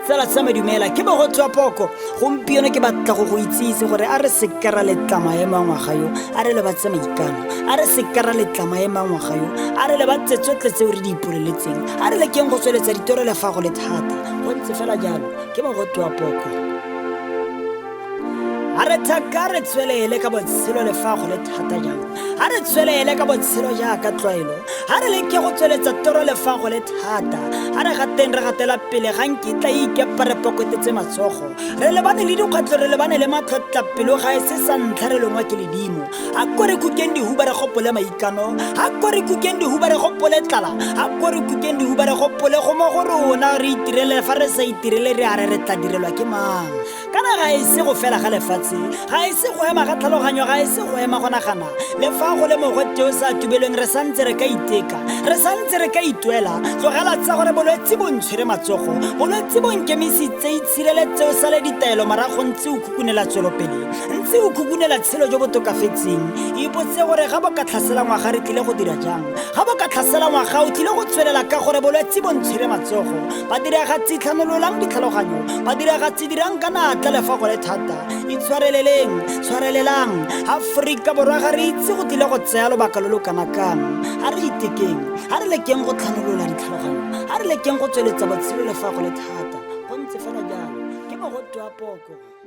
Tsala sa me dumela ke Mogote wa Poko. Gompieno ke batla go itsise gore a re se ka ra letla maemo a ngwaga yo a re le batse maikano, a re se ka ra letla maemo a ngwaga yo a re le batse tsotlhe tseo re di ipoleletseng, a re le keng go tsweletsa ditoro le fa go le thata go ntse fela jalo ke Mogote wa Poko. A re thaka re tswelele ka botshelo le fa go le thata jang, a re tswelele ka botshelo jaaka tlwaelo, a re leke go tsweletsa toro le fa go le thata, a re gateng re gatela pele ga nkitla ikepa re pokotetse matsogo, re lebane le dikgwetlho, re lebane le matlhotlapelo ga e se sa ntlha re lengwa ke ledimo. A ko re kukeng dihuba re gopole maikano, a ko re kukeng dihuba re gopole tlala, a ko re kukeng dihuba re gopole go mo go rona re itirele fa re sa itirele re a re tla direlwa ke mang. Kana ga e se go fela ga lefatshe, ga e se go ema ga tlhaloganyo, ga e se go ema go nagana le fa go le mogote o sa tubelweng re santse re ka iteka, re santse re ka ituela. Tlogela tsa gore bolwetse bo ntshwere matsogo, bolwetse bo nkemisitse itshireletse o sale ditaelo marago ntse o khukunela tswelopele, ntse o khukunela tshelo jo bo tokafetseng. Ipotse gore ga bo ka tlhasela ngwaga re tlile go dira jang, ga bo ka tlhasela ngwaga o tlile go tswelela ka gore bolwetse bo ntshwere matsogo. Badiragatsi tlhanololang ditlhaloganyo, badiragatsi dirang ka natla le fa go le thata, itshwareleleng tshwarelelang. Aforika Borwa ga re itse go tlile go tsaya lobaka lo lo kanakang, a re itekeng, a re lekeng go tlhanolola ditlhaloganyo, a re lekeng go tsweletsa botshelo le fa go le thata go ntse fela jalo ke Mogote wa Poko.